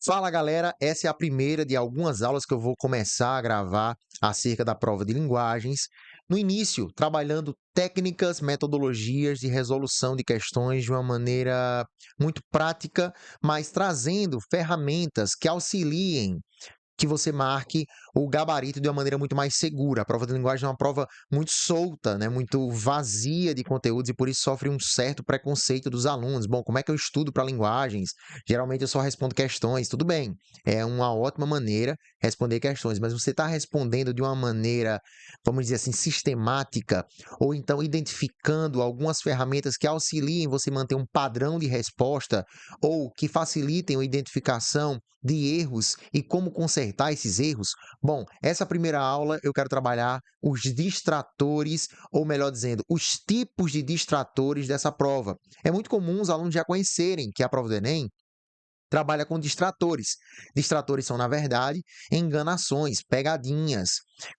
Fala galera, essa é a primeira de algumas aulas que eu vou começar a gravar acerca da prova de linguagens. No início, trabalhando técnicas, metodologias de resolução de questões de uma maneira muito prática, mas trazendo ferramentas que auxiliem que você marque o gabarito de uma maneira muito mais segura. A prova de linguagem é uma prova muito solta, né? Muito vazia de conteúdos e por isso sofre um certo preconceito dos alunos. Bom, como é que eu estudo para linguagens? Geralmente eu só respondo questões. Tudo bem, é uma ótima maneira responder questões, mas você está respondendo de uma maneira, vamos dizer assim, sistemática, ou então identificando algumas ferramentas que auxiliem você manter um padrão de resposta ou que facilitem a identificação de erros e como consertar esses erros? Bom, essa primeira aula eu quero trabalhar os distratores, ou melhor dizendo, os tipos de distratores dessa prova. É muito comum os alunos já conhecerem que a prova do Enem trabalha com distratores. Distratores são, na verdade, enganações, pegadinhas,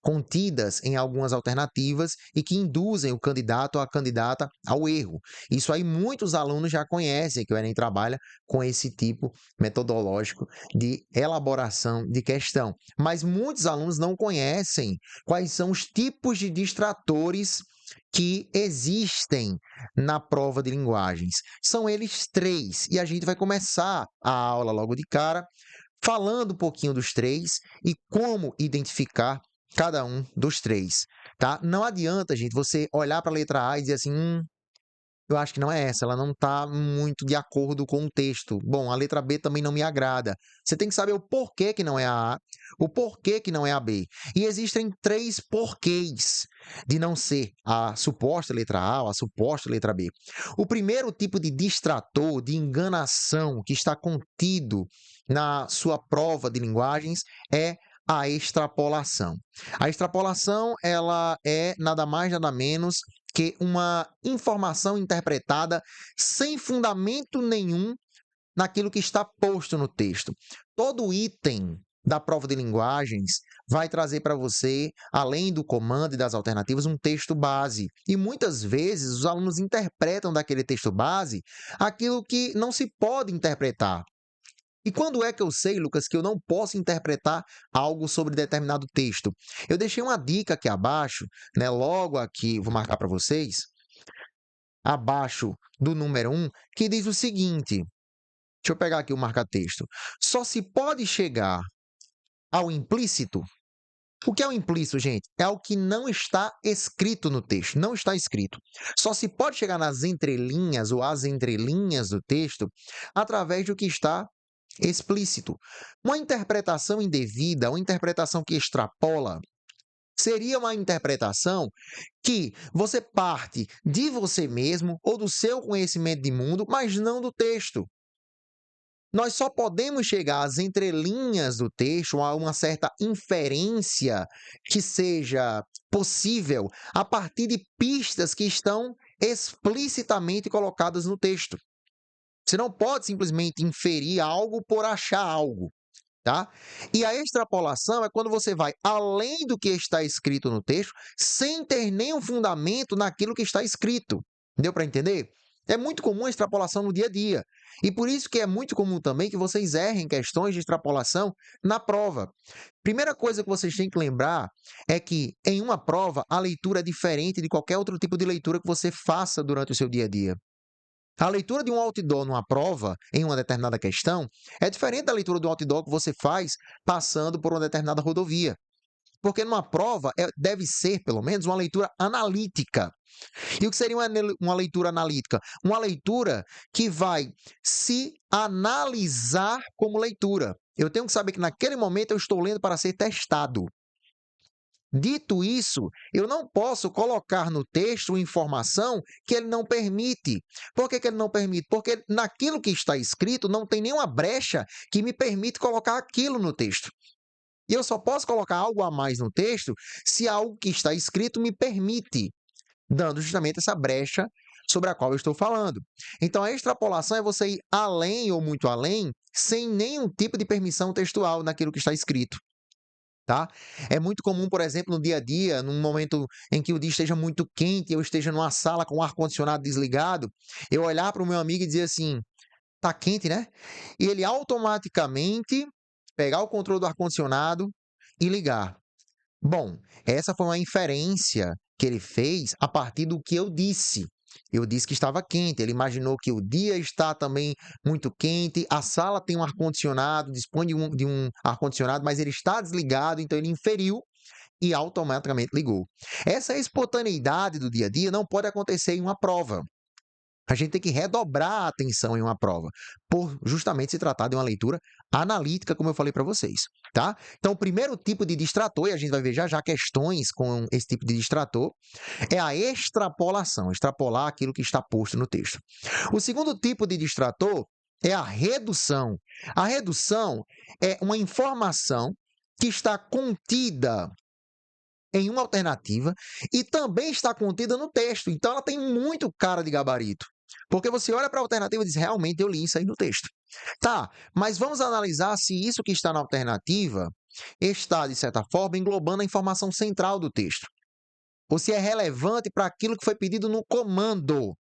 contidas em algumas alternativas e que induzem o candidato ou a candidata ao erro. Isso aí muitos alunos já conhecem, que o Enem trabalha com esse tipo metodológico de elaboração de questão. Mas muitos alunos não conhecem quais são os tipos de distratores que existem na prova de linguagens. São eles três, e a gente vai começar a aula logo de cara, falando um pouquinho dos três e como identificar cada um dos três, tá? Não adianta, gente, você olhar para a letra A e dizer assim, eu acho que não é essa, ela não está muito de acordo com o texto. Bom, a letra B também não me agrada. Você tem que saber o porquê que não é a A, o porquê que não é a B. E existem três porquês de não ser a suposta letra A ou a suposta letra B. O primeiro tipo de distrator, de enganação que está contido na sua prova de linguagens é a extrapolação. A extrapolação, ela é nada mais nada menos que uma informação interpretada sem fundamento nenhum naquilo que está posto no texto. Todo item da prova de linguagens vai trazer para você, além do comando e das alternativas, um texto base. E muitas vezes os alunos interpretam daquele texto base aquilo que não se pode interpretar. E quando é que eu sei, Lucas, que eu não posso interpretar algo sobre determinado texto? Eu deixei uma dica aqui abaixo, né? Logo aqui, vou marcar para vocês, abaixo do número um, que diz o seguinte: deixa eu pegar aqui o marca-texto. Só se pode chegar ao implícito. O que é o implícito, gente? É o que não está escrito no texto, não está escrito. Só se pode chegar nas entrelinhas ou às entrelinhas do texto através do que está explícito. Uma interpretação indevida, uma interpretação que extrapola, seria uma interpretação que você parte de você mesmo ou do seu conhecimento de mundo, mas não do texto. Nós só podemos chegar às entrelinhas do texto, a uma certa inferência que seja possível a partir de pistas que estão explicitamente colocadas no texto. Você não pode simplesmente inferir algo por achar algo, tá? E a extrapolação é quando você vai além do que está escrito no texto, sem ter nenhum fundamento naquilo que está escrito. Deu para entender? É muito comum a extrapolação no dia a dia. E por isso que é muito comum também que vocês errem questões de extrapolação na prova. Primeira coisa que vocês têm que lembrar é que em uma prova a leitura é diferente de qualquer outro tipo de leitura que você faça durante o seu dia a dia. A leitura de um outdoor numa prova, em uma determinada questão, é diferente da leitura do outdoor que você faz passando por uma determinada rodovia. Porque numa prova deve ser, pelo menos, uma leitura analítica. E o que seria uma leitura analítica? Uma leitura que vai se analisar como leitura. Eu tenho que saber que naquele momento eu estou lendo para ser testado. Dito isso, eu não posso colocar no texto informação que ele não permite. Por que ele não permite? Porque naquilo que está escrito não tem nenhuma brecha que me permite colocar aquilo no texto. E eu só posso colocar algo a mais no texto se algo que está escrito me permite, dando justamente essa brecha sobre a qual eu estou falando. Então, a extrapolação é você ir além ou muito além, sem nenhum tipo de permissão textual naquilo que está escrito. Tá? É muito comum, por exemplo, no dia a dia, num momento em que o dia esteja muito quente, eu esteja numa sala com o ar-condicionado desligado, eu olhar para o meu amigo e dizer assim: Tá quente, né? E ele automaticamente pegar o controle do ar-condicionado e ligar. Bom, essa foi uma inferência que ele fez a partir do que eu disse. Eu disse que estava quente, ele imaginou que o dia está também muito quente, a sala tem um ar-condicionado, dispõe de um ar-condicionado, mas ele está desligado, então ele inferiu e automaticamente ligou. Essa espontaneidade do dia a dia não pode acontecer em uma prova. A gente tem que redobrar a atenção em uma prova, por justamente se tratar de uma leitura analítica, como eu falei para vocês, tá? Então, o primeiro tipo de distrator, e a gente vai ver já já questões com esse tipo de distrator, é a extrapolação, extrapolar aquilo que está posto no texto. O segundo tipo de distrator é a redução. A redução é uma informação que está contida em uma alternativa e também está contida no texto. Então, ela tem muito cara de gabarito. Porque você olha para a alternativa e diz, realmente eu li isso aí no texto. Tá, mas vamos analisar se isso que está na alternativa está, de certa forma, englobando a informação central do texto. Ou se é relevante para aquilo que foi pedido no comando.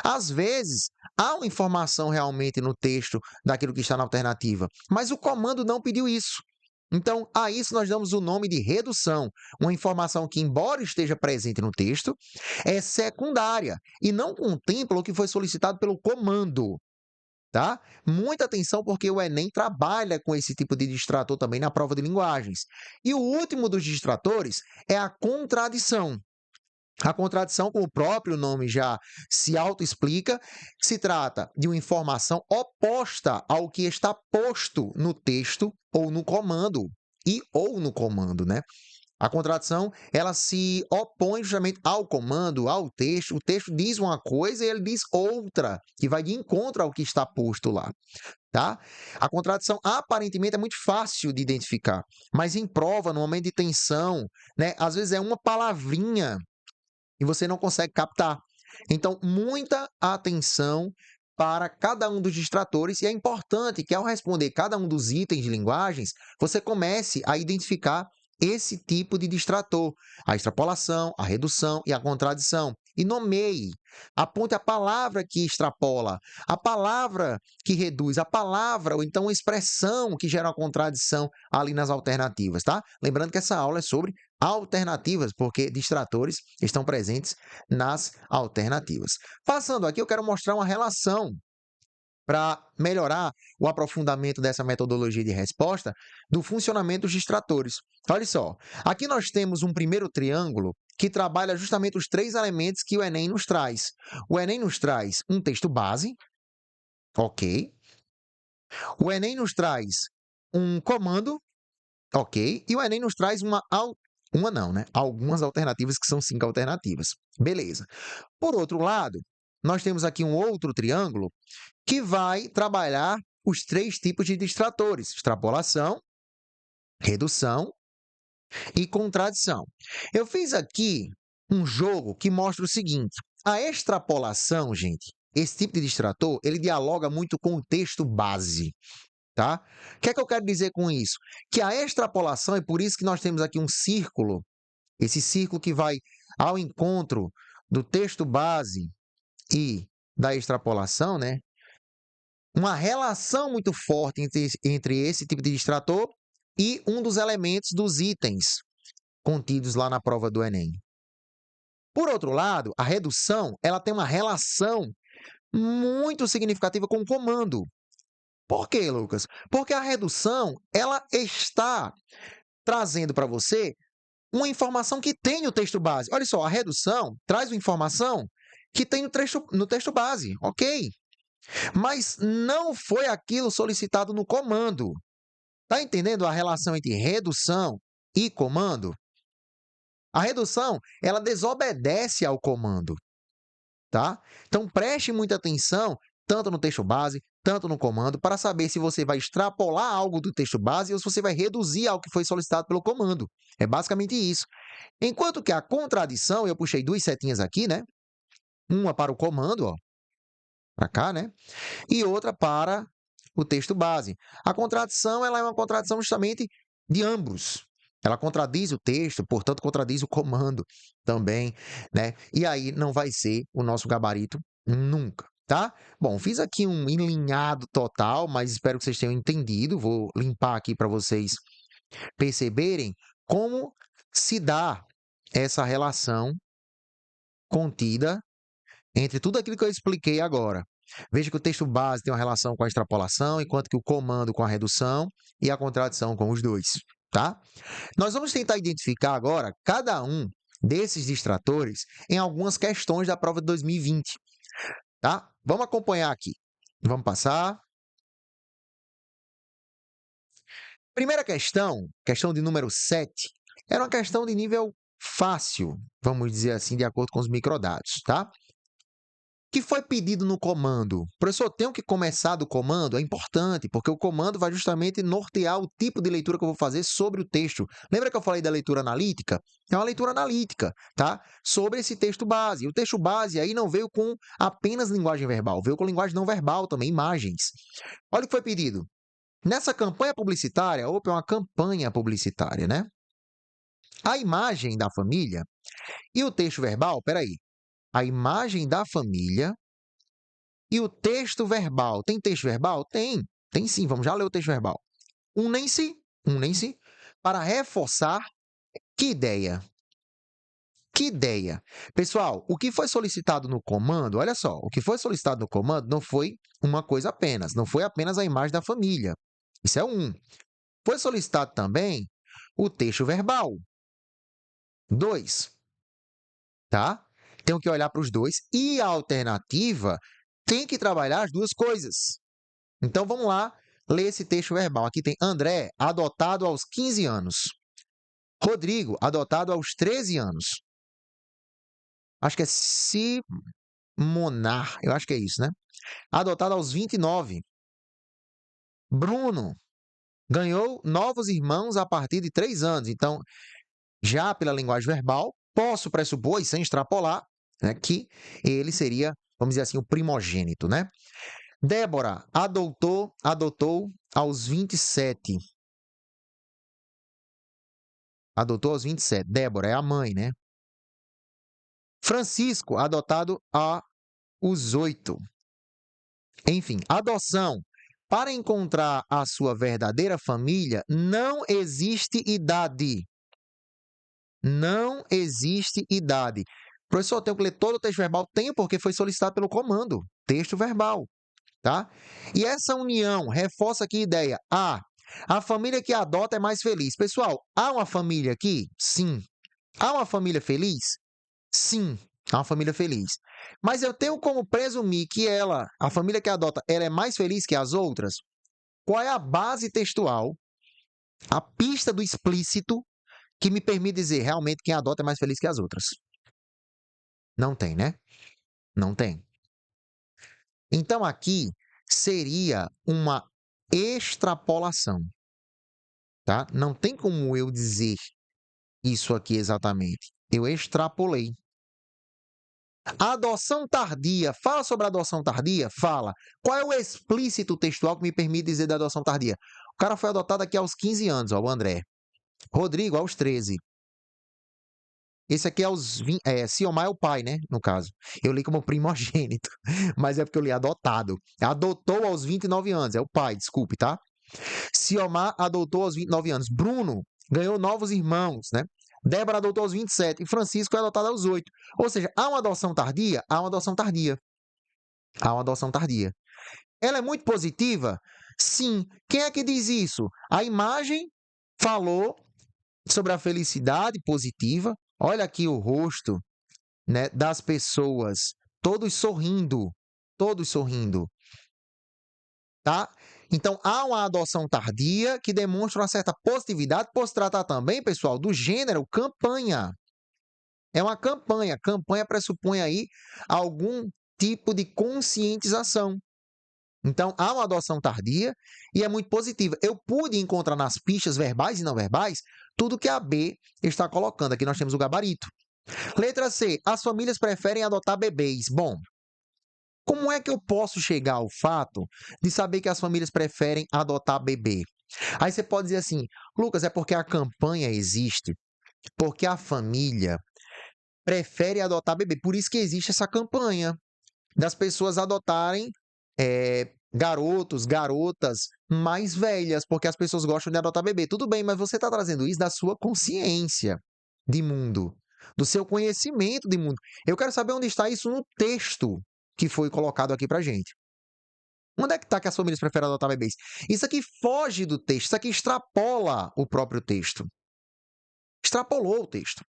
Às vezes, há uma informação realmente no texto daquilo que está na alternativa, mas o comando não pediu isso. Então, a isso nós damos o nome de redução, uma informação que, embora esteja presente no texto, é secundária e não contempla o que foi solicitado pelo comando. Tá? Muita atenção, porque o Enem trabalha com esse tipo de distrator também na prova de linguagens. E o último dos distratores é a contradição. A contradição, como o próprio nome já se autoexplica, se trata de uma informação oposta ao que está posto no texto ou no comando, ou no comando, né? A contradição, ela se opõe justamente ao comando, ao texto. O texto diz uma coisa e ele diz outra, que vai de encontro ao que está posto lá, tá? A contradição aparentemente é muito fácil de identificar, mas em prova, no momento de tensão, né, às vezes é uma palavrinha e você não consegue captar. Então, muita atenção para cada um dos distratores, e é importante que, ao responder cada um dos itens de linguagens, você comece a identificar esse tipo de distrator, a extrapolação, a redução e a contradição. E nomeie, aponte a palavra que extrapola, a palavra que reduz, a palavra ou então a expressão que gera uma contradição ali nas alternativas, tá? Lembrando que essa aula é sobre alternativas, porque distratores estão presentes nas alternativas. Passando aqui, eu quero mostrar uma relação para melhorar o aprofundamento dessa metodologia de resposta do funcionamento dos distratores. Olha só, aqui nós temos um primeiro triângulo que trabalha justamente os três elementos que o Enem nos traz. O Enem nos traz um texto base, ok. O Enem nos traz um comando, ok. E o Enem nos traz uma não, né? Algumas alternativas que são 5 alternativas. Beleza. Por outro lado, nós temos aqui um outro triângulo que vai trabalhar os três tipos de distratores: extrapolação, redução e contradição. Eu fiz aqui um jogo que mostra o seguinte: a extrapolação, gente, esse tipo de distrator, ele dialoga muito com o texto base. Tá? O que é que eu quero dizer com isso? Que a extrapolação, é por isso que nós temos aqui um círculo, esse círculo que vai ao encontro do texto base e da extrapolação, né? Uma relação muito forte entre esse tipo de distrator e um dos elementos dos itens contidos lá na prova do Enem. Por outro lado, a redução, ela tem uma relação muito significativa com o comando. Por quê, Lucas? Porque a redução, ela está trazendo para você uma informação que tem no texto base. Olha só, a redução traz uma informação que tem no texto base, ok? Mas não foi aquilo solicitado no comando. Está entendendo a relação entre redução e comando? A redução, ela desobedece ao comando, tá? Então, preste muita atenção, tanto no texto base, tanto no comando, para saber se você vai extrapolar algo do texto base ou se você vai reduzir algo que foi solicitado pelo comando. É basicamente isso. Enquanto que a contradição, eu puxei duas setinhas aqui, né? Uma para o comando, ó, para cá, né? E outra para o texto base. A contradição, ela é uma contradição justamente de ambos. Ela contradiz o texto, portanto, contradiz o comando também, né? E aí não vai ser o nosso gabarito nunca. tá? Bom, fiz aqui um enlinhado total, mas espero que vocês tenham entendido. Vou limpar aqui para vocês perceberem como se dá essa relação contida entre tudo aquilo que eu expliquei agora. Veja que o texto base tem uma relação com a extrapolação, enquanto que o comando com a redução e a contradição com os dois, tá? Nós vamos tentar identificar agora cada um desses distratores em algumas questões da prova de 2020, tá? Vamos acompanhar aqui. Vamos passar. Primeira questão, questão de número 7, era uma questão de nível fácil, vamos dizer assim, de acordo com os microdados, tá? O que foi pedido no comando? Professor, tenho que começar do comando? É importante, porque o comando vai justamente nortear o tipo de leitura que eu vou fazer sobre o texto. Lembra que eu falei da leitura analítica? É uma leitura analítica, tá? Sobre esse texto base. O texto base aí não veio com apenas linguagem verbal, veio com linguagem não verbal também, imagens. Olha o que foi pedido. Nessa campanha publicitária, opa, é uma campanha publicitária, né? A imagem da família e o texto verbal, peraí, a imagem da família e o texto verbal. Tem texto verbal? Tem sim, vamos já ler o texto verbal. Unem-se para reforçar que ideia? Que ideia? Pessoal, o que foi solicitado no comando, olha só, o que foi solicitado no comando não foi uma coisa apenas, não foi apenas a imagem da família. Isso é um. Foi solicitado também o texto verbal. 2, tá? Tenho que olhar para os dois. E a alternativa tem que trabalhar as duas coisas. Então, vamos lá ler esse texto verbal. Aqui tem André, adotado aos 15 anos. Rodrigo, adotado aos 13 anos. Acho que é Simonar, eu acho que é isso, né? Adotado aos 29. Bruno, ganhou novos irmãos a partir de 3 anos. Então, já pela linguagem verbal, posso pressupor, e sem extrapolar, né, que ele seria, vamos dizer assim, o primogênito, né? Débora adotou aos 27. Adotou aos 27. Débora é a mãe, né? Francisco, adotado aos 8. Enfim, adoção. Para encontrar a sua verdadeira família, não existe idade. Não existe idade. Professor, eu tenho que ler todo o texto verbal? Tenho, porque foi solicitado pelo comando. Texto verbal, tá? E essa união reforça aqui a ideia. A família que adota é mais feliz. Pessoal, há uma família aqui? Sim. Há uma família feliz? Sim, há uma família feliz. Mas eu tenho como presumir que a família que adota, ela é mais feliz que as outras? Qual é a base textual, a pista do explícito que me permite dizer realmente quem adota é mais feliz que as outras? Não tem, né? Não tem. Então, aqui seria uma extrapolação, tá? Não tem como eu dizer isso aqui exatamente. Eu extrapolei. A adoção tardia. Fala sobre a adoção tardia? Fala. Qual é o explícito textual que me permite dizer da adoção tardia? O cara foi adotado aqui aos 15 anos, ó, o André. Rodrigo, aos 13. Esse aqui é aos 20, Ciomar é o pai, né? No caso. Eu li como primogênito, mas é porque eu li adotado. Adotou aos 29 anos, é o pai, desculpe, tá? Ciomar adotou aos 29 anos. Bruno ganhou novos irmãos, né? Débora adotou aos 27 e Francisco é adotado aos 8. Ou seja, há uma adoção tardia? Há uma adoção tardia. Há uma adoção tardia. Ela é muito positiva? Sim. Quem é que diz isso? A imagem falou sobre a felicidade positiva. Olha aqui o rosto, né, das pessoas, todos sorrindo, tá? Então, há uma adoção tardia que demonstra uma certa positividade, por se tratar também, pessoal, do gênero campanha. É uma campanha. Campanha pressupõe aí algum tipo de conscientização. Então, há uma adoção tardia e é muito positiva. Eu pude encontrar nas pistas verbais e não verbais tudo que a B está colocando. Aqui nós temos o gabarito. Letra C. As famílias preferem adotar bebês. Bom, como é que eu posso chegar ao fato de saber que as famílias preferem adotar bebê? Aí você pode dizer assim, Lucas, é porque a campanha existe, porque a família prefere adotar bebê. Por isso que existe essa campanha. das pessoas adotarem garotos, garotas mais velhas, porque as pessoas gostam de adotar bebê. Tudo bem, mas você está trazendo isso da sua consciência de mundo, do seu conhecimento de mundo. Eu quero saber onde está isso no texto que foi colocado aqui pra gente. Onde é que está que as famílias preferem adotar bebês? Isso aqui foge do texto, isso aqui extrapola o próprio texto. Extrapolou o texto.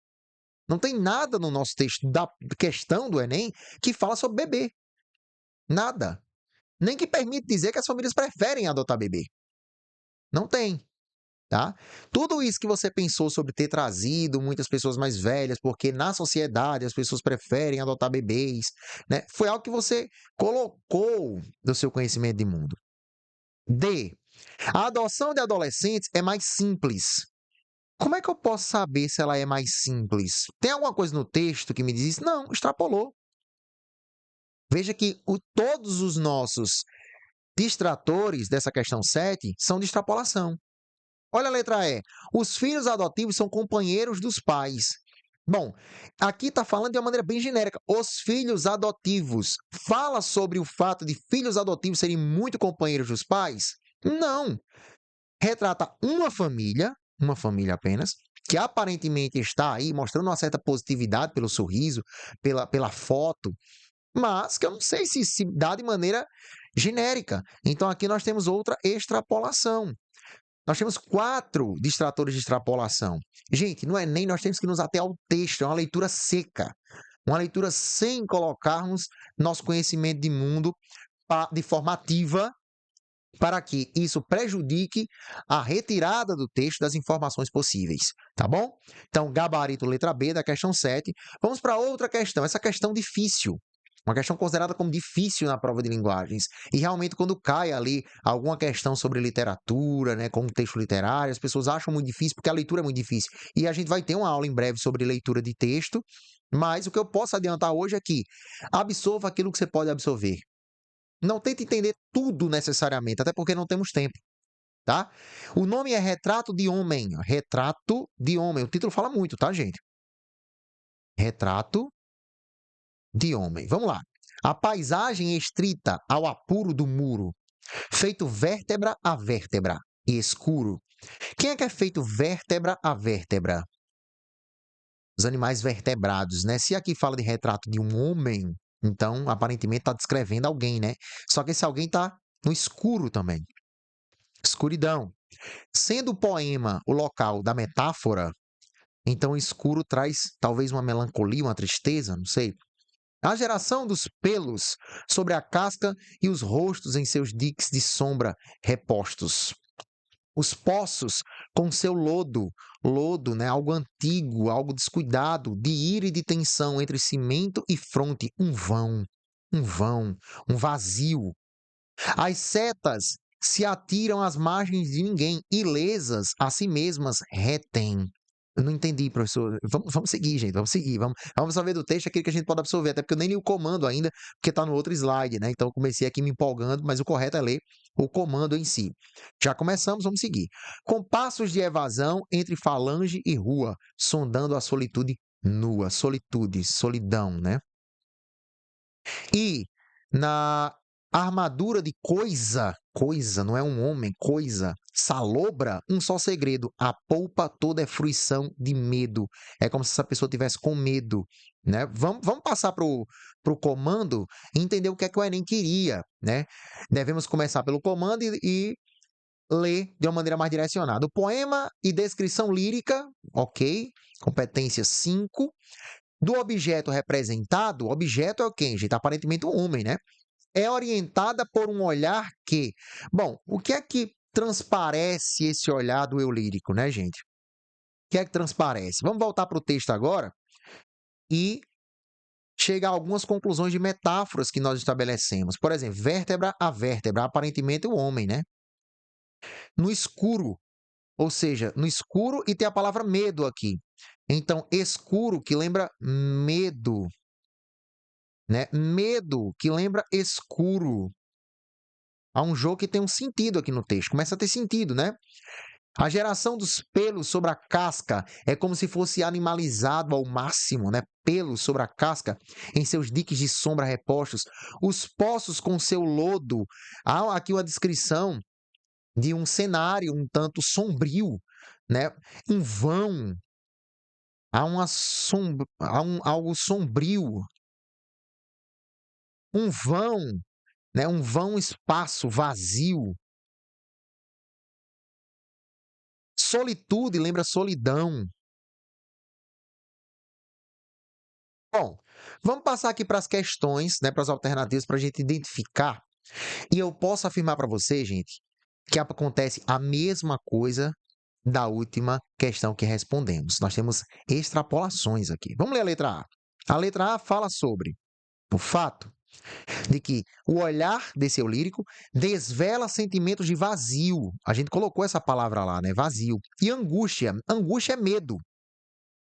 Não tem nada no nosso texto da questão do Enem que fala sobre bebê. Nada. Nem que permite dizer que as famílias preferem adotar bebê. Não tem, tá? Tudo isso que você pensou sobre ter trazido muitas pessoas mais velhas, porque na sociedade as pessoas preferem adotar bebês, né? Foi algo que você colocou do seu conhecimento de mundo. D. A adoção de adolescentes é mais simples. Como é que eu posso saber se ela é mais simples? Tem alguma coisa no texto que me diz isso? Não, extrapolou. Veja que todos os nossos distratores dessa questão 7 são de extrapolação. Olha a letra E. Os filhos adotivos são companheiros dos pais. Bom, aqui está falando de uma maneira bem genérica. Os filhos adotivos. Fala sobre o fato de filhos adotivos serem muito companheiros dos pais? Não. Retrata uma família apenas, que aparentemente está aí mostrando uma certa positividade pelo sorriso, pela foto, mas que eu não sei se dá de maneira genérica. Então aqui nós temos outra extrapolação. Nós temos 4 distratores de extrapolação. Gente, no Enem nós temos que nos ater ao texto, é uma leitura seca. Uma leitura sem colocarmos nosso conhecimento de mundo de forma ativa para que isso prejudique a retirada do texto das informações possíveis, tá bom? Então, gabarito letra B da questão 7. Vamos para outra questão, essa questão difícil. Uma questão considerada como difícil na prova de linguagens. E realmente, quando cai ali alguma questão sobre literatura, né, contexto literário, as pessoas acham muito difícil porque a leitura é muito difícil. E a gente vai ter uma aula em breve sobre leitura de texto, mas o que eu posso adiantar hoje é que absorva aquilo que você pode absorver. Não tente entender tudo necessariamente, até porque não temos tempo, tá? O nome é Retrato de Homem. Retrato de Homem. O título fala muito, tá, gente? Retrato de Homem. Vamos lá. A paisagem estrita ao apuro do muro, feito vértebra a vértebra e escuro. Quem é que é feito vértebra a vértebra? Os animais vertebrados, né? Se aqui fala de retrato de um homem, então aparentemente está descrevendo alguém, né? Só que esse alguém está no escuro também. Escuridão. Sendo o poema o local da metáfora, então o escuro traz talvez uma melancolia, uma tristeza, não sei. A geração dos pelos sobre a casca e os rostos em seus diques de sombra repostos. Os poços com seu lodo, né, algo antigo, algo descuidado, de ira e de tensão entre cimento e fronte, um vazio. As setas se atiram às margens de ninguém, ilesas a si mesmas retêm. Eu não entendi, professor. Vamos seguir, gente. Vamos seguir. Vamos saber do texto aquilo que a gente pode absorver. Até porque eu nem li o comando ainda, porque está no outro slide, né? Então eu comecei aqui me empolgando, mas o correto é ler o comando em si. Já começamos, vamos seguir. Compassos de evasão entre falange e rua, sondando a solitude nua. Solitude, solidão, né? E na armadura de coisa, não é um homem, coisa, salobra, um só segredo, a polpa toda é fruição de medo. É como se essa pessoa tivesse com medo, né? Vamos passar para o comando e entender o que é que o Enem queria, né? Devemos começar pelo comando e ler de uma maneira mais direcionada. O poema e descrição lírica, ok, competência 5. Do objeto representado, o objeto é quem, gente? Aparentemente um homem, né? É orientada por um olhar que... Bom, o que é que transparece esse olhar do eu lírico, né, gente? O que é que transparece? Vamos voltar para o texto agora e chegar a algumas conclusões de metáforas que nós estabelecemos. Por exemplo, vértebra a vértebra, aparentemente o homem, né? No escuro, ou seja, no escuro e tem a palavra medo aqui. Então, escuro, que lembra medo, né? Medo, que lembra escuro. Há um jogo que tem um sentido aqui no texto, começa a ter sentido, né? A geração dos pelos sobre a casca é como se fosse animalizado ao máximo, né? Pelos sobre a casca em seus diques de sombra repostos. Os poços com seu lodo. Há aqui uma descrição de um cenário um tanto sombrio, né? Um vão. Algo sombrio. Um vão, né? Um vão espaço vazio. Solitude lembra solidão. Bom, vamos passar aqui para as questões, né, para as alternativas, para a gente identificar. E eu posso afirmar para você, gente, que acontece a mesma coisa da última questão que respondemos. Nós temos extrapolações aqui. Vamos ler a letra A. A letra A fala sobre o fato de que o olhar desse eu lírico desvela sentimentos de vazio. A gente colocou essa palavra lá, né? Vazio. E angústia. Angústia é medo.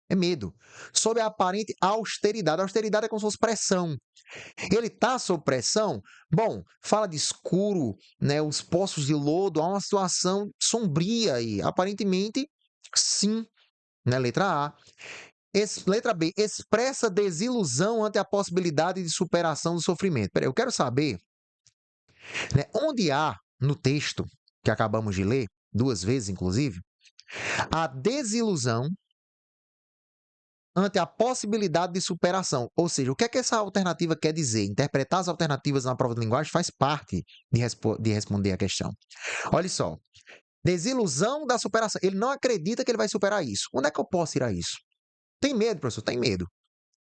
É medo. Sob a aparente austeridade. A austeridade é como se fosse pressão. Ele está sob pressão? Bom, fala de escuro, né? Os poços de lodo, há uma situação sombria aí. Aparentemente, sim, né? Letra A. Letra B, expressa desilusão ante a possibilidade de superação do sofrimento. Peraí, eu quero saber, né, onde há no texto que acabamos de ler, duas vezes inclusive, a desilusão ante a possibilidade de superação. Ou seja, o que é que essa alternativa quer dizer? Interpretar as alternativas na prova de linguagem faz parte de responder a questão. Olha só, desilusão da superação. Ele não acredita que ele vai superar isso. Onde é que eu posso tirar isso? Tem medo, professor? Tem medo.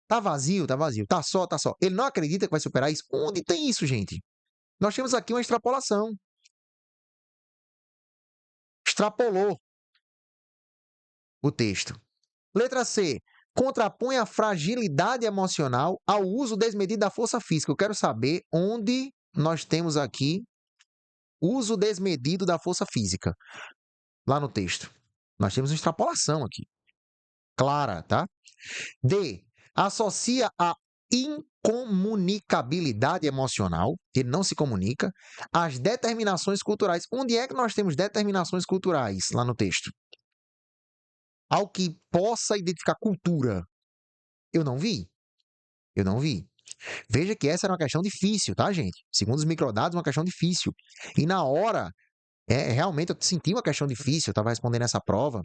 Tá vazio, tá vazio. Tá só, tá só. Ele não acredita que vai superar isso. Onde tem isso, gente? Nós temos aqui uma extrapolação. Extrapolou o texto. Letra C. Contrapõe a fragilidade emocional ao uso desmedido da força física. Eu quero saber onde nós temos aqui uso desmedido da força física. Lá no texto. Nós temos uma extrapolação aqui. Clara, tá? D. Associa a incomunicabilidade emocional, ele não se comunica, às determinações culturais. Onde é que nós temos determinações culturais lá no texto? Ao que possa identificar cultura. Eu não vi. Eu não vi. Veja que essa era uma questão difícil, tá, gente? Segundo os microdados, uma questão difícil. E na hora, realmente eu senti uma questão difícil, eu estava respondendo essa prova.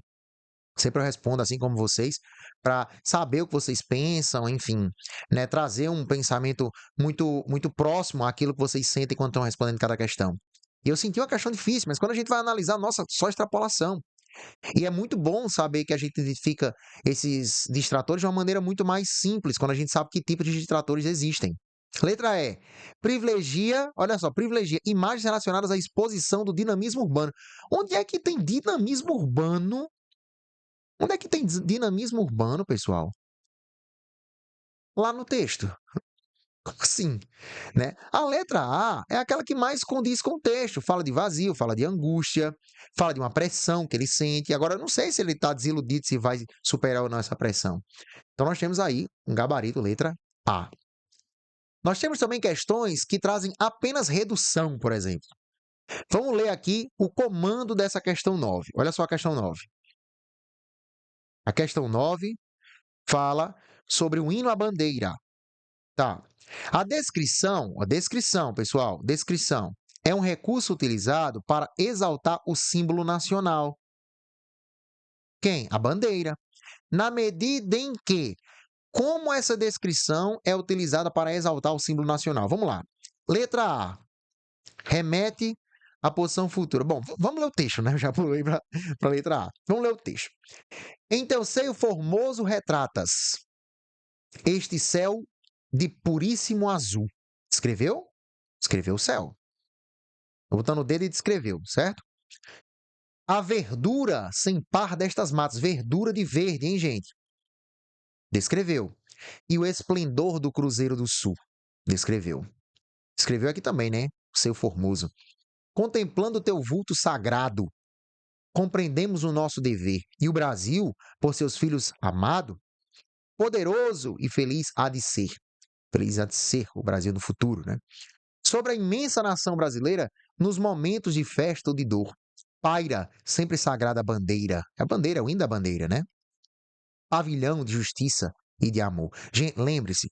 Sempre eu respondo assim como vocês, para saber o que vocês pensam, enfim, né, trazer um pensamento muito próximo àquilo que vocês sentem quando estão respondendo cada questão. E eu senti uma questão difícil, mas quando a gente vai analisar, nossa, só extrapolação. E é muito bom saber que a gente identifica esses distratores de uma maneira muito mais simples, quando a gente sabe que tipos de distratores existem. Letra E. Privilegia, olha só, privilegia imagens relacionadas à exposição do dinamismo urbano. Onde é que tem dinamismo urbano? Onde é que tem dinamismo urbano, pessoal? Lá no texto. Como assim? Né? A letra A é aquela que mais condiz com o texto. Fala de vazio, fala de angústia, fala de uma pressão que ele sente. Agora, eu não sei se ele está desiludido, se vai superar ou não essa pressão. Então, nós temos aí um gabarito, letra A. Nós temos também questões que trazem apenas redução, por exemplo. Vamos ler aqui o comando dessa questão 9. Olha só a questão 9. A questão 9 fala sobre o hino à bandeira. Tá. A descrição, pessoal, descrição é um recurso utilizado para exaltar o símbolo nacional. Quem? A bandeira. Na medida em que, como essa descrição é utilizada para exaltar o símbolo nacional? Vamos lá. Letra A. Remete à posição futura. Bom, vamos ler o texto, né? Eu já pulei para a letra A. Vamos ler o texto. Em teu seio formoso retratas este céu de puríssimo azul. Escreveu? Escreveu o céu. Estou botando o dedo e descreveu, certo? A verdura sem par destas matas. Verdura de verde, hein, gente? Descreveu. E o esplendor do Cruzeiro do Sul. Descreveu. Escreveu aqui também, né? O seu formoso. Contemplando o teu vulto sagrado, compreendemos o nosso dever. E o Brasil, por seus filhos amado, poderoso e feliz há de ser. Feliz há de ser o Brasil no futuro, né? Sobre a imensa nação brasileira nos momentos de festa ou de dor. paira sempre sagrada bandeira. A bandeira é o hino da bandeira, né? Pavilhão de justiça e de amor. Gente, lembre-se,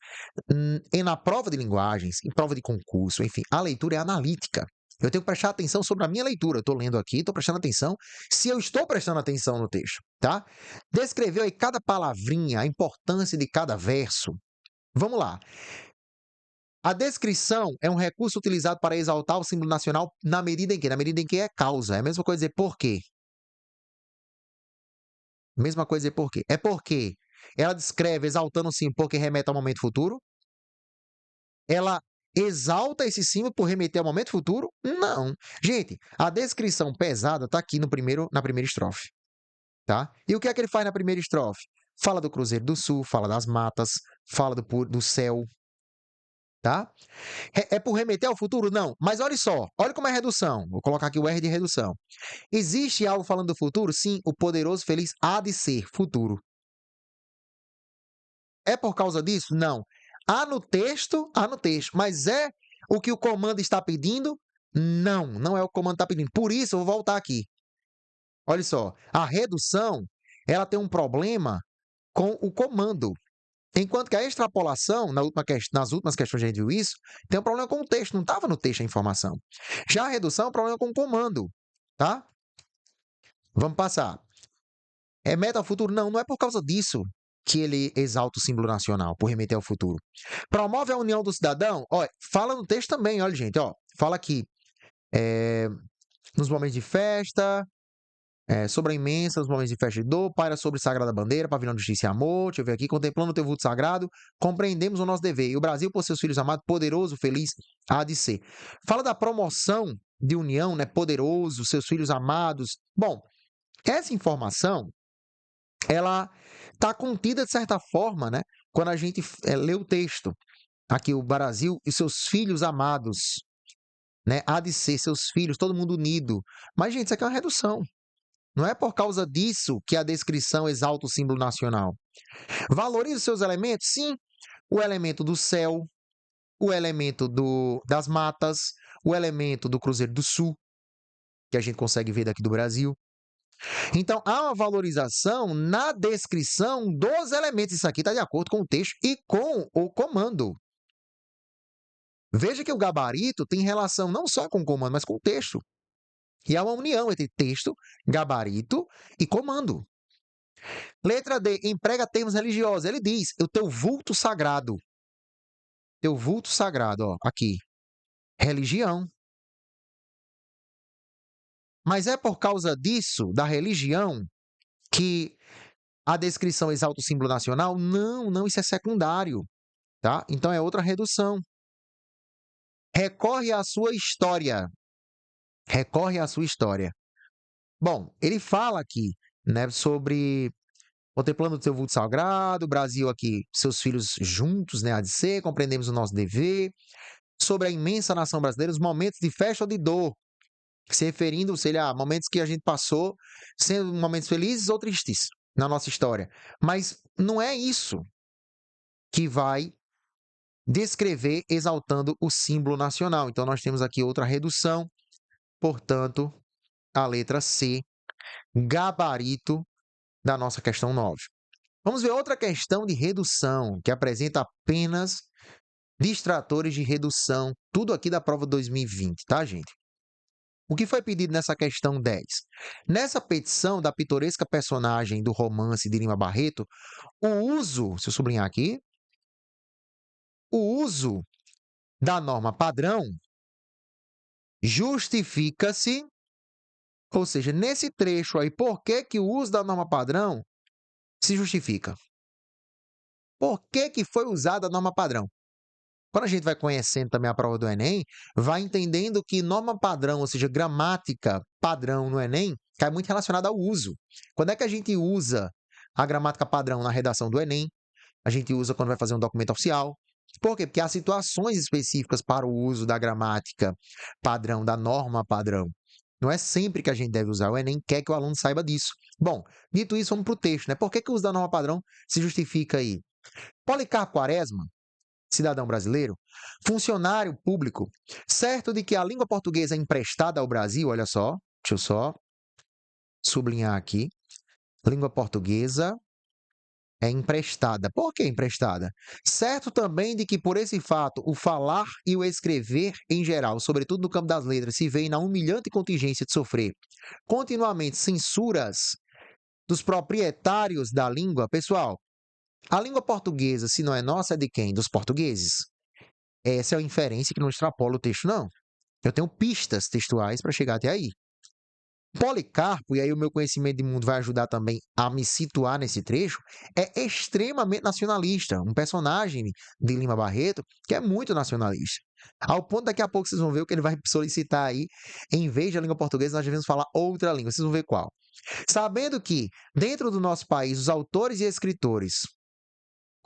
e na prova de linguagens, em prova de concurso, enfim, a leitura é analítica. Eu tenho que prestar atenção sobre a minha leitura. Eu estou lendo aqui, estou prestando atenção se eu estou prestando atenção no texto, tá? Descreveu aí cada palavrinha, a importância de cada verso. Vamos lá. A descrição é um recurso utilizado para exaltar o símbolo nacional na medida em que? Na medida em que é causa. É a mesma coisa dizer por quê. Mesma coisa dizer por quê. É porque ela descreve exaltando sim porque remete ao momento futuro? Ela exalta esse símbolo por remeter ao momento futuro? Não. Gente, a descrição pesada está aqui no na primeira estrofe, tá? E o que é que ele faz na primeira estrofe? Fala do Cruzeiro do Sul, fala das matas, fala do céu, tá? É por remeter ao futuro? Não. Mas olha só, olha como é redução. Vou colocar aqui o R de redução. Existe algo falando do futuro? Sim, o poderoso feliz há de ser futuro. É por causa disso? Não. Há no texto, mas é o que o comando está pedindo? Não, não é o que o comando está pedindo. Por isso, eu vou voltar aqui. Olha só, a redução, ela tem um problema com o comando. Enquanto que a extrapolação, nas últimas questões a gente viu isso, tem um problema com o texto, não estava no texto a informação. Já a redução é um problema com o comando, tá? Vamos passar. É meta ao futuro? Não, não é por causa disso que ele exalta o símbolo nacional, por remeter ao futuro. Promove a união do cidadão? Ó, fala no texto também, olha, gente, ó. Fala aqui, nos momentos de festa, sobre a imensa, nos momentos de festa de dor, paira sobre sagrada bandeira, pavilhão de justiça e amor, deixa eu ver aqui, contemplando o teu vulto sagrado, compreendemos o nosso dever. E o Brasil, por seus filhos amados, poderoso, feliz, há de ser. Fala da promoção de união, né? Poderoso, seus filhos amados. Bom, essa informação, ela está contida de certa forma, né? Quando a gente lê o texto. Aqui, o Brasil e seus filhos amados, né? Há de ser seus filhos, todo mundo unido. Mas, gente, isso aqui é uma redução. Não é por causa disso que a descrição exalta o símbolo nacional. Valoriza os seus elementos? Sim. O elemento do céu, o elemento das matas, o elemento do Cruzeiro do Sul, que a gente consegue ver daqui do Brasil. Então, há uma valorização na descrição dos elementos. Isso aqui está de acordo com o texto e com o comando. Veja que o gabarito tem relação não só com o comando, mas com o texto. E há uma união entre texto, gabarito e comando. Letra D, emprega termos religiosos. Ele diz, o teu vulto sagrado. Teu vulto sagrado, ó, aqui. Religião. Mas é por causa disso, da religião, que a descrição exalta o símbolo nacional? Não, não, isso é secundário, tá? Então é outra redução. Recorre à sua história. Recorre à sua história. Bom, ele fala aqui, né, sobre contemplando o teu vulto sagrado, Brasil aqui, seus filhos juntos, né, há de ser, compreendemos o nosso dever, sobre a imensa nação brasileira, os momentos de festa ou de dor, se referindo, sei lá, momentos que a gente passou, sendo momentos felizes ou tristes na nossa história. Mas não é isso que vai descrever exaltando o símbolo nacional. Então, nós temos aqui outra redução, portanto, a letra C, gabarito da nossa questão 9. Vamos ver outra questão de redução, que apresenta apenas distratores de redução, tudo aqui da prova 2020, tá, gente? O que foi pedido nessa questão 10? Nessa petição da pitoresca personagem do romance de Lima Barreto, o uso, se eu sublinhar aqui, o uso da norma padrão justifica-se, ou seja, nesse trecho aí, por que que o uso da norma padrão se justifica? Por que que foi usada a norma padrão? Quando a gente vai conhecendo também a prova do Enem, vai entendendo que norma padrão, ou seja, gramática padrão no Enem, cai muito relacionada ao uso. Quando é que a gente usa a gramática padrão na redação do Enem? A gente usa quando vai fazer um documento oficial. Por quê? Porque há situações específicas para o uso da gramática padrão, da norma padrão. Não é sempre que a gente deve usar. O Enem quer que o aluno saiba disso. Bom, dito isso, vamos para o texto, né? Por que que o uso da norma padrão se justifica aí? Policarpo Quaresma, cidadão brasileiro, funcionário público, certo de que a língua portuguesa é emprestada ao Brasil, olha só, deixa eu só sublinhar aqui. Língua portuguesa é emprestada. Por que emprestada? Certo também de que, por esse fato, o falar e o escrever em geral, sobretudo no campo das letras, se veem na humilhante contingência de sofrer continuamente censuras dos proprietários da língua. Pessoal, a língua portuguesa, se não é nossa, é de quem? Dos portugueses. Essa é uma inferência que não extrapola o texto, não. Eu tenho pistas textuais para chegar até aí. Policarpo, e aí o meu conhecimento de mundo vai ajudar também a me situar nesse trecho, é extremamente nacionalista, um personagem de Lima Barreto que é muito nacionalista. Ao ponto, daqui a pouco vocês vão ver o que ele vai solicitar aí, em vez da língua portuguesa, nós devemos falar outra língua, vocês vão ver qual. Sabendo que, dentro do nosso país, os autores e escritores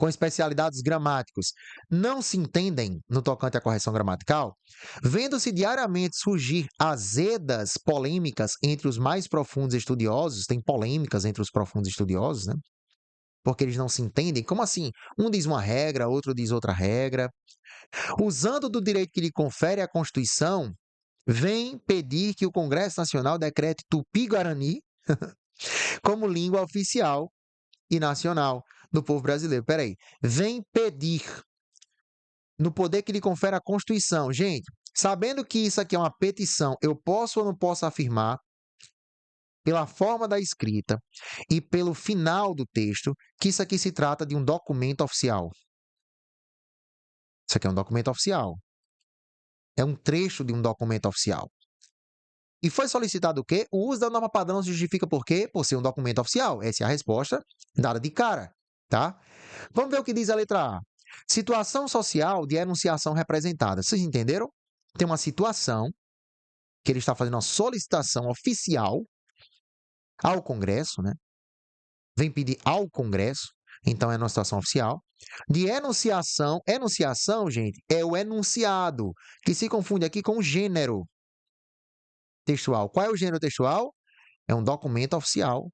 com especialidades gramáticos não se entendem no tocante à correção gramatical, vendo-se diariamente surgir azedas polêmicas entre os mais profundos estudiosos, tem polêmicas entre os profundos estudiosos, né? Porque eles não se entendem. Como assim? Um diz uma regra, outro diz outra regra. Usando do direito que lhe confere a Constituição, vem pedir que o Congresso Nacional decrete Tupi-Guarani como língua oficial e nacional do povo brasileiro. Peraí, vem pedir no poder que lhe confere a Constituição. Gente, sabendo que isso aqui é uma petição, eu posso ou não posso afirmar, pela forma da escrita e pelo final do texto, que isso aqui se trata de um documento oficial. Isso aqui é um documento oficial. É um trecho de um documento oficial. E foi solicitado o quê? O uso da norma padrão se justifica por quê? Por ser um documento oficial. Essa é a resposta dada de cara, tá? Vamos ver o que diz a letra A. Situação social de enunciação representada. Vocês entenderam? Tem uma situação que ele está fazendo uma solicitação oficial ao Congresso, né? Vem pedir ao Congresso, então é uma situação oficial. De enunciação, enunciação, gente, é o enunciado, que se confunde aqui com o gênero textual. Qual é o gênero textual? É um documento oficial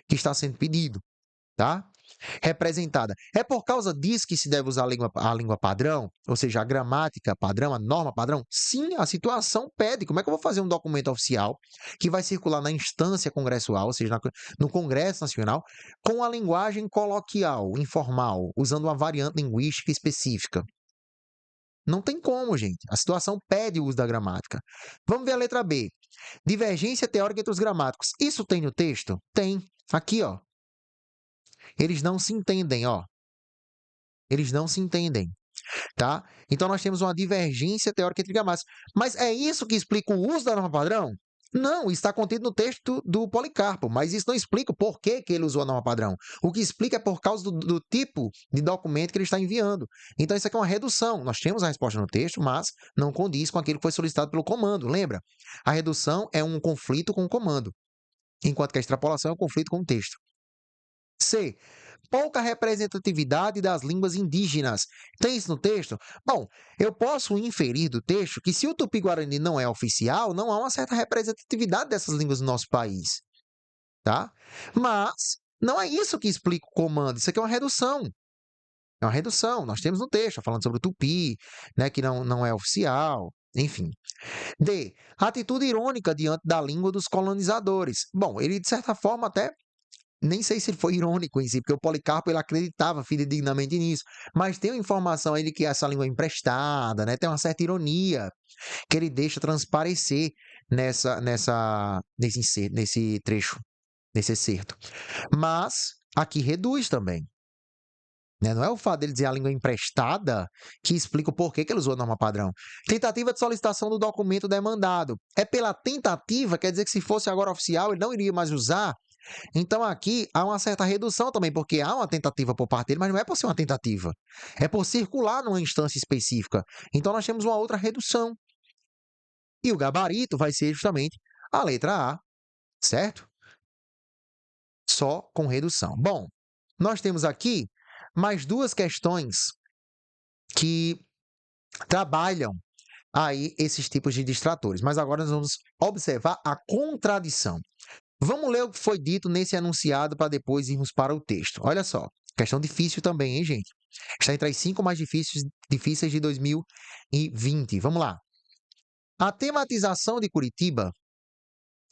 que está sendo pedido, tá? Representada. É por causa disso que se deve usar a língua padrão, ou seja, a gramática padrão, a norma padrão? Sim, a situação pede. Como é que eu vou fazer um documento oficial que vai circular na instância congressual, ou seja, no Congresso Nacional, com a linguagem coloquial, informal, usando uma variante linguística específica? Não tem como, gente. A situação pede o uso da gramática. Vamos ver a letra B. Divergência teórica entre os gramáticos. Isso tem no texto? Tem. Aqui, ó. Eles não se entendem, ó. Eles não se entendem, tá? Então nós temos uma divergência teórica entre gramáticos. Mas é isso que explica o uso da norma padrão? Não, isso está contido no texto do Policarpo, mas isso não explica o porquê que ele usou a norma padrão. O que explica é por causa do tipo de documento que ele está enviando. Então isso aqui é uma redução. Nós temos a resposta no texto, mas não condiz com aquilo que foi solicitado pelo comando. Lembra? A redução é um conflito com o comando, enquanto que a extrapolação é um conflito com o texto. C. Pouca representatividade das línguas indígenas. Tem isso no texto? Bom, eu posso inferir do texto que se o Tupi-Guarani não é oficial, não há uma certa representatividade dessas línguas no nosso país, tá? Mas não é isso que explica o comando, isso aqui é uma redução. É uma redução, nós temos no texto, falando sobre o Tupi, né, que não é oficial, enfim. D. Atitude irônica diante da língua dos colonizadores. Bom, ele de certa forma até nem sei se ele foi irônico em si, porque o Policarpo ele acreditava fidedignamente nisso, mas tem uma informação aí de que essa língua é emprestada, né? Tem uma certa ironia que ele deixa transparecer nesse trecho, nesse excerto. Mas aqui reduz também. Né? Não é o fato dele dizer a língua emprestada que explica o porquê que ele usou a norma padrão. Tentativa de solicitação do documento demandado. É pela tentativa, quer dizer que se fosse agora oficial, ele não iria mais usar. Então aqui há uma certa redução também, porque há uma tentativa por parte dele, mas não é por ser uma tentativa. É por circular numa instância específica. Então nós temos uma outra redução. E o gabarito vai ser justamente a letra A, certo? Só com redução. Bom, nós temos aqui mais duas questões que trabalham aí esses tipos de distratores, mas agora nós vamos observar a contradição. Vamos ler o que foi dito nesse enunciado para depois irmos para o texto. Olha só, questão difícil também, hein, gente? Está entre as 5 mais difíceis de 2020. Vamos lá. A tematização de Curitiba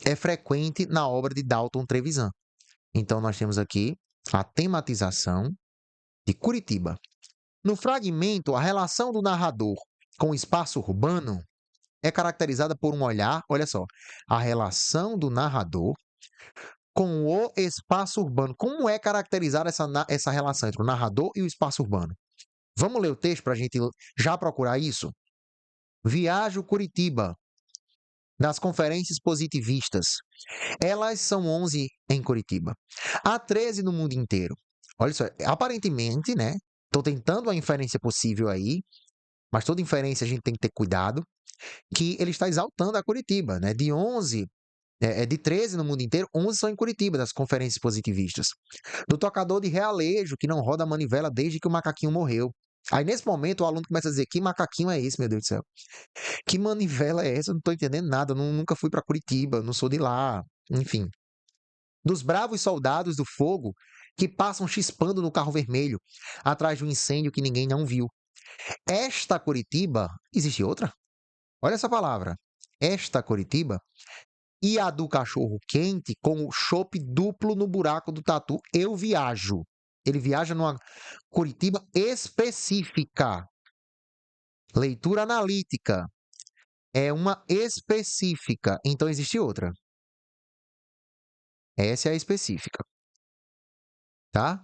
é frequente na obra de Dalton Trevisan. Então, nós temos aqui a tematização de Curitiba. No fragmento, a relação do narrador com o espaço urbano é caracterizada por um olhar, olha só, a relação do narrador com o espaço urbano. Como é caracterizada essa relação entre o narrador e o espaço urbano? Vamos ler o texto para a gente já procurar isso? Viajo Curitiba, das conferências positivistas. Elas são 11 em Curitiba. Há 13 no mundo inteiro. Olha só, aparentemente, né? Estou tentando a inferência possível aí, mas toda inferência a gente tem que ter cuidado, que ele está exaltando a Curitiba, né? De 13 no mundo inteiro, 11 são em Curitiba, das conferências positivistas. Do tocador de realejo, que não roda a manivela desde que o macaquinho morreu. Aí, nesse momento, o aluno começa a dizer: que macaquinho é esse, meu Deus do céu? Que manivela é essa? Eu não estou entendendo nada, eu nunca fui para Curitiba, não sou de lá. Enfim. Dos bravos soldados do fogo que passam chispando no carro vermelho, atrás de um incêndio que ninguém não viu. Esta Curitiba, existe outra? Olha essa palavra. Esta Curitiba e a do cachorro quente com o chopp duplo no buraco do tatu. Eu viajo. Ele viaja numa Curitiba específica. Leitura analítica. É uma específica. Então existe outra. Essa é a específica. Tá?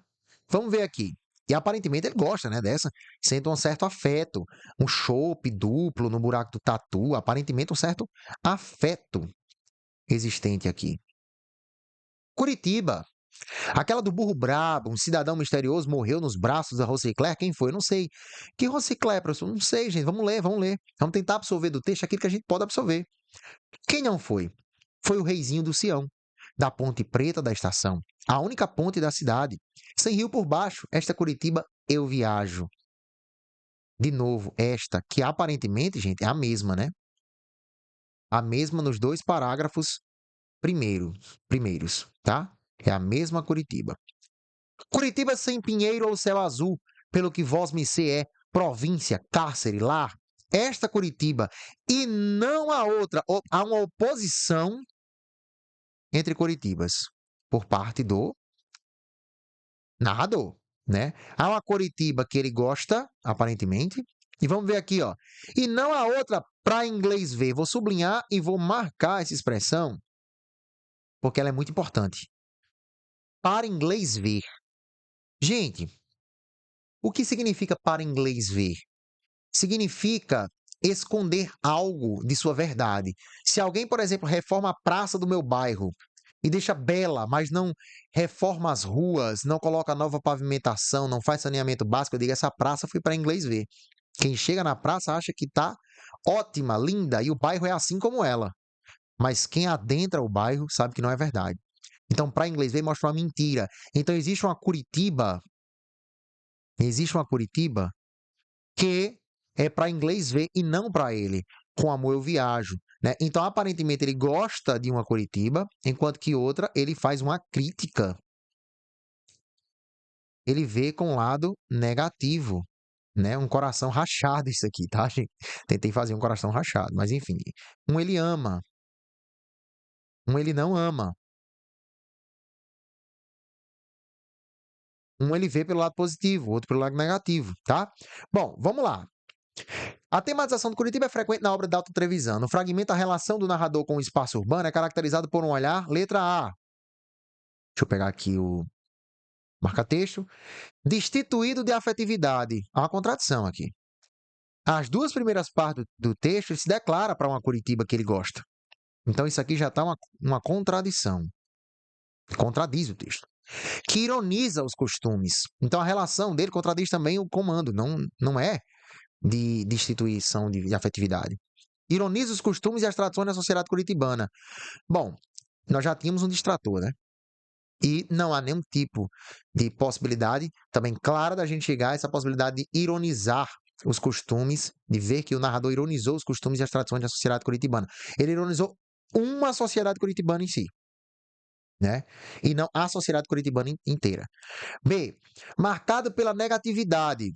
Vamos ver aqui. E aparentemente ele gosta, né, dessa. Sente um certo afeto. Um chopp duplo no buraco do tatu. Aparentemente um certo afeto existente aqui. Curitiba. Aquela do burro brabo, um cidadão misterioso morreu nos braços da Rosicler. Quem foi? Eu não sei. Que Rosicler, professor? Não sei, gente. Vamos ler, vamos ler. Vamos tentar absorver do texto aquilo que a gente pode absorver. Quem não foi? Foi o reizinho do Sião, da Ponte Preta da estação, a única ponte da cidade. Sem rio por baixo, esta Curitiba eu viajo. De novo, esta, que aparentemente, gente, é a mesma, né? A mesma nos dois parágrafos primeiros, tá? É a mesma Curitiba. Curitiba sem pinheiro ou céu azul, pelo que vós me sei é província, cárcere, lar. Esta Curitiba e não a outra. Há uma oposição entre Curitibas por parte do narrador, né? Há uma Curitiba que ele gosta, aparentemente, e vamos ver aqui, ó. E não a outra para inglês ver. Vou sublinhar e vou marcar essa expressão porque ela é muito importante. Para inglês ver. Gente, o que significa para inglês ver? Significa esconder algo de sua verdade. Se alguém, por exemplo, reforma a praça do meu bairro e deixa bela, mas não reforma as ruas, não coloca nova pavimentação, não faz saneamento básico, eu digo, essa praça foi para inglês ver. Quem chega na praça acha que está ótima, linda, e o bairro é assim como ela. Mas quem adentra o bairro sabe que não é verdade. Então, para inglês ver, mostra uma mentira. Então, existe uma Curitiba que é para inglês ver e não para ele. Com amor eu viajo, né? Então, aparentemente, ele gosta de uma Curitiba, enquanto que outra ele faz uma crítica. Ele vê com um lado negativo, né? Um coração rachado isso aqui, tá, gente? Tentei fazer um coração rachado, mas enfim. Um ele ama, um ele não ama. Um ele vê pelo lado positivo, outro pelo lado negativo, tá? Bom, vamos lá. A tematização do Curitiba é frequente na obra de Dalton Trevisan. No fragmento, a relação do narrador com o espaço urbano é caracterizado por um olhar, letra A. Deixa eu pegar aqui o marca-texto. Destituído de afetividade. Há uma contradição aqui. As duas primeiras partes do texto, ele se declara para uma Curitiba que ele gosta. Então, isso aqui já está uma contradição. Contradiz o texto. Que ironiza os costumes. Então, a relação dele contradiz também o comando. Não é de destituição de afetividade. Ironiza os costumes e as tradições da sociedade curitibana. Bom, nós já tínhamos um distrator, né? E não há nenhum tipo de possibilidade também clara da gente chegar a essa possibilidade de ironizar os costumes, de ver que o narrador ironizou os costumes e as tradições da sociedade curitibana. Ele ironizou uma sociedade curitibana em si, né? E não a sociedade curitibana inteira. B, marcado pela negatividade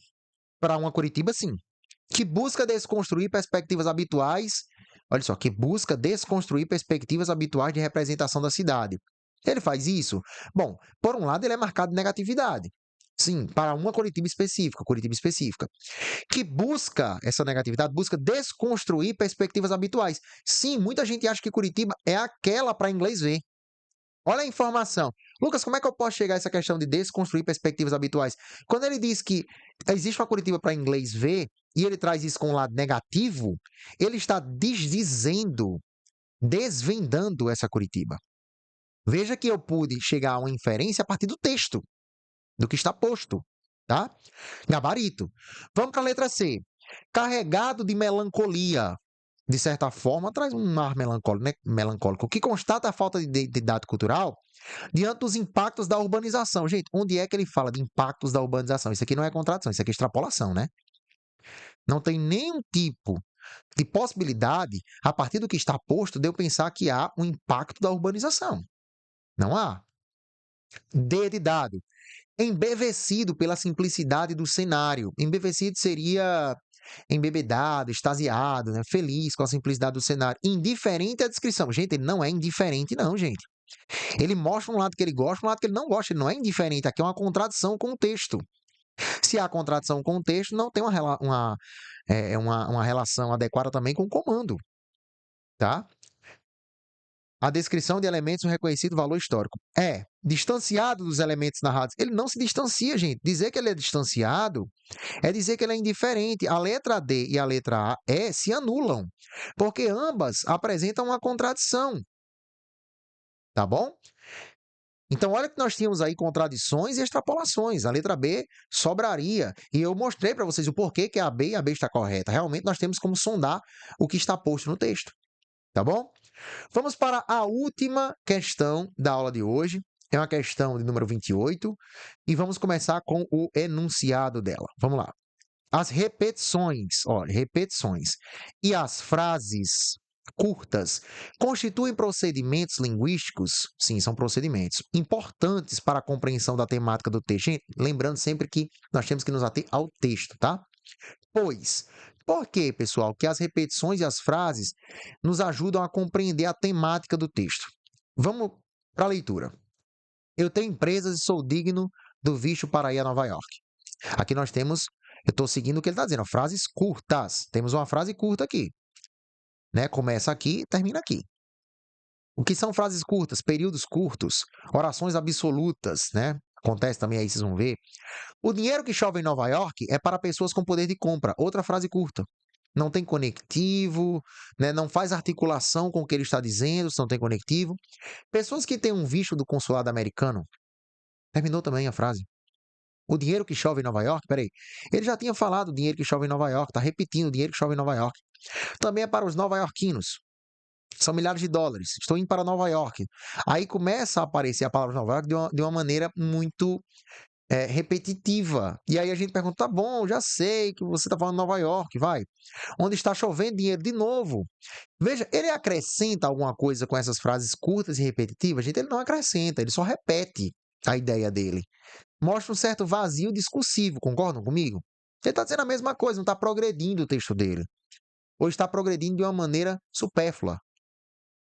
para uma Curitiba, sim, que busca desconstruir perspectivas habituais Olha só, que busca desconstruir perspectivas habituais de representação da cidade. Ele faz isso? Bom, por um lado, ele é marcado de negatividade. Sim, para uma Curitiba específica, que busca essa negatividade, busca desconstruir perspectivas habituais. Sim, muita gente acha que Curitiba é aquela para inglês ver. Olha a informação. Lucas, como é que eu posso chegar a essa questão de desconstruir perspectivas habituais? Quando ele diz que existe uma Curitiba para inglês ver, e ele traz isso com um lado negativo, ele está desdizendo, desvendando essa Curitiba. Veja que eu pude chegar a uma inferência a partir do texto, do que está posto, tá? Gabarito. Vamos para a letra C. Carregado de melancolia. De certa forma, traz um ar melancólico, né? Melancólico, que constata a falta de identidade cultural diante dos impactos da urbanização. Gente, onde é que ele fala de impactos da urbanização? Isso aqui não é contradição, isso aqui é extrapolação, né? Não tem nenhum tipo de possibilidade, a partir do que está posto, de eu pensar que há um impacto da urbanização. Não há. D de dado. Embevecido pela simplicidade do cenário. Embevecido seria embebedado, extasiado, né? Feliz com a simplicidade do cenário. Indiferente à descrição. Gente, ele não é indiferente, não, gente. Ele mostra um lado que ele gosta, um lado que ele não gosta. Ele não é indiferente. Aqui é uma contradição com o texto. Se há contradição com o texto, não tem uma relação adequada também com o comando, tá? A descrição de elementos no reconhecido valor histórico. É distanciado dos elementos narrados. Ele não se distancia, gente. Dizer que ele é distanciado é dizer que ele é indiferente. A letra D e a letra A, E se anulam, porque ambas apresentam uma contradição, tá bom? Então, olha que nós tínhamos aí contradições e extrapolações. A letra B sobraria. E eu mostrei para vocês o porquê que a B e a B está correta. Realmente, nós temos como sondar o que está posto no texto, tá bom? Vamos para a última questão da aula de hoje. É uma questão de número 28 e vamos começar com o enunciado dela. Vamos lá. As repetições, olha, repetições e as frases curtas constituem procedimentos linguísticos, sim, são procedimentos importantes para a compreensão da temática do texto. Gente, lembrando sempre que nós temos que nos ater ao texto, tá? Pois, por quê, pessoal? Que as repetições e as frases nos ajudam a compreender a temática do texto. Vamos para a leitura. Eu tenho empresas e sou digno do visto para ir a Nova York. Aqui nós temos, eu estou seguindo o que ele está dizendo, frases curtas. Temos uma frase curta aqui, né? Começa aqui e termina aqui. O que são frases curtas? Períodos curtos, orações absolutas, né? Acontece também aí, vocês vão ver. O dinheiro que chove em Nova York é para pessoas com poder de compra. Outra frase curta. Não tem conectivo, né? Não faz articulação com o que ele está dizendo, se não tem conectivo. Pessoas que têm um visto do consulado americano. Terminou também a frase. O dinheiro que chove em Nova York, peraí. Ele já tinha falado o dinheiro que chove em Nova York, está repetindo o dinheiro que chove em Nova York. Também é para os nova-iorquinos. São milhares de dólares. Estou indo para Nova York. Aí começa a aparecer a palavra Nova York de uma maneira muito repetitiva. E aí a gente pergunta, tá bom, já sei que você está falando Nova York, vai. Onde está chovendo dinheiro de novo. Veja, ele acrescenta alguma coisa com essas frases curtas e repetitivas? Gente, ele não acrescenta, ele só repete a ideia dele. Mostra um certo vazio discursivo, concordam comigo? Ele está dizendo a mesma coisa, não está progredindo o texto dele. Ou está progredindo de uma maneira supérflua.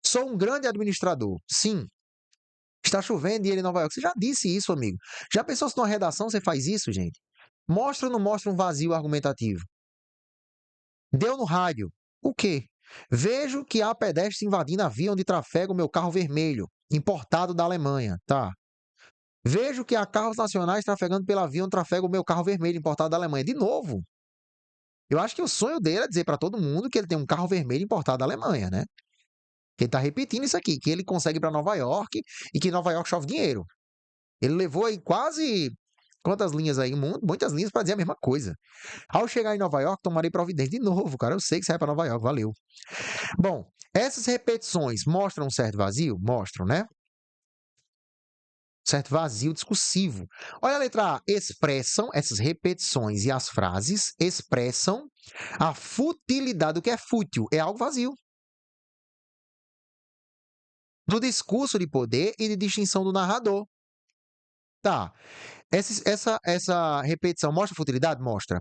Sou um grande administrador. Sim. Está chovendo e ele em Nova York. Você já disse isso, amigo. Já pensou se numa redação você faz isso, gente? Mostra ou não mostra um vazio argumentativo? Deu no rádio. O quê? Vejo que há pedestres invadindo a via onde trafega o meu carro vermelho, importado da Alemanha. Tá. Vejo que há carros nacionais trafegando pela via onde trafega o meu carro vermelho, importado da Alemanha. De novo. Eu acho que o sonho dele é dizer para todo mundo que ele tem um carro vermelho importado da Alemanha, né? Que ele está repetindo isso aqui, que ele consegue ir para Nova York e que Nova York chove dinheiro. Ele levou aí quase quantas linhas aí? Muitas linhas para dizer a mesma coisa. Ao chegar em Nova York, tomarei providência. De novo, cara, eu sei que você vai para Nova York, valeu. Bom, essas repetições mostram um certo vazio? Mostram, né? Certo vazio discursivo. Olha a letra A. Expressam, essas repetições e as frases expressam a futilidade. O que é fútil? É algo vazio. Do discurso de poder e de distinção do narrador. Tá. Essa repetição mostra futilidade? Mostra.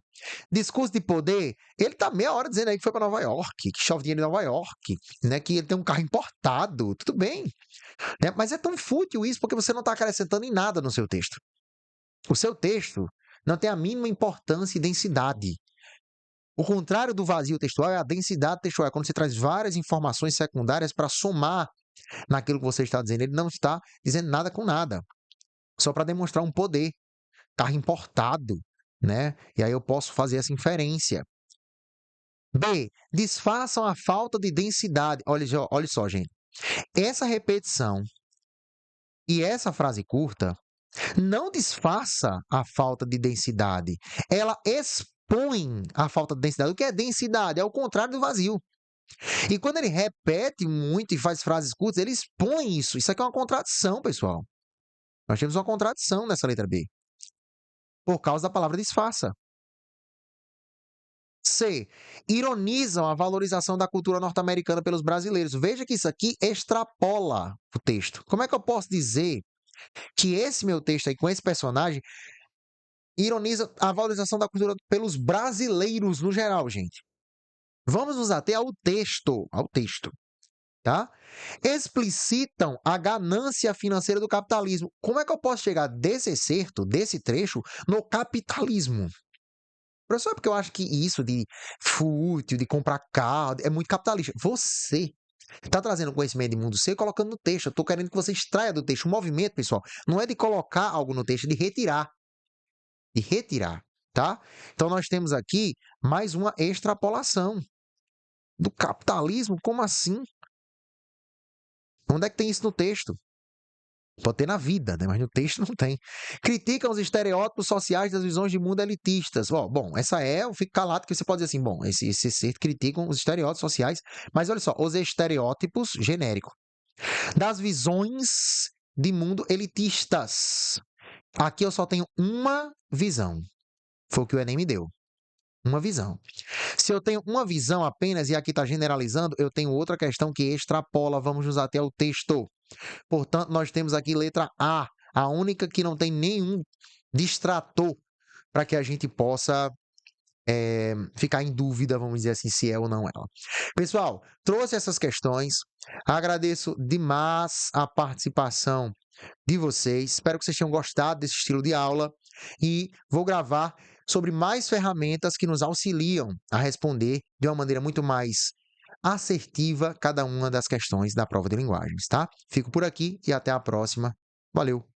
Discurso de poder, ele tá meia hora dizendo aí que foi para Nova York, que chove dinheiro em Nova York, né? Que ele tem um carro importado. Tudo bem, né? Mas é tão fútil isso porque você não está acrescentando em nada no seu texto. O seu texto não tem a mínima importância e densidade. O contrário do vazio textual é a densidade textual, é quando você traz várias informações secundárias para somar naquilo que você está dizendo. Ele não está dizendo nada com nada, só para demonstrar um poder, carro importado, né? E aí eu posso fazer essa inferência. B. Disfarçam a falta de densidade. Olha só, gente. Essa repetição e essa frase curta não disfarça a falta de densidade. Ela expõe a falta de densidade. O que é densidade? É o contrário do vazio. E quando ele repete muito e faz frases curtas, ele expõe isso. Isso aqui é uma contradição, pessoal. Nós temos uma contradição nessa letra B. Por causa da palavra disfarça. C. Ironizam a valorização da cultura norte-americana pelos brasileiros. Veja que isso aqui extrapola o texto. Como é que eu posso dizer que esse meu texto aí, com esse personagem, ironiza a valorização da cultura pelos brasileiros no geral, gente? Vamos nos ater ao texto, tá? Explicitam a ganância financeira do capitalismo. Como é que eu posso chegar desse excerto, desse trecho, no capitalismo? Professor, é porque eu acho que isso de fútil, de comprar carro, é muito capitalista. Você está trazendo conhecimento de mundo seu e colocando no texto. Eu estou querendo que você extraia do texto. O movimento, pessoal, não é de colocar algo no texto, é de retirar. De retirar, tá? Então nós temos aqui mais uma extrapolação do capitalismo. Como assim? Onde é que tem isso no texto? Pode ter na vida, né? Mas no texto não tem. Criticam os estereótipos sociais das visões de mundo elitistas. Bom, essa eu fico calado que você pode dizer assim, bom, esses criticam os estereótipos sociais, mas olha só, os estereótipos genéricos das visões de mundo elitistas. Aqui eu só tenho uma visão. Foi o que o Enem me deu. Uma visão. Se eu tenho uma visão apenas e aqui está generalizando, eu tenho outra questão que extrapola. Vamos nos até ao texto. Portanto, nós temos aqui letra A única que não tem nenhum distrator para que a gente possa ficar em dúvida, vamos dizer assim, se é ou não ela. Pessoal, trouxe essas questões. Agradeço demais a participação de vocês. Espero que vocês tenham gostado desse estilo de aula e vou gravar sobre mais ferramentas que nos auxiliam a responder de uma maneira muito mais assertiva cada uma das questões da prova de linguagens, tá? Fico por aqui e até a próxima. Valeu!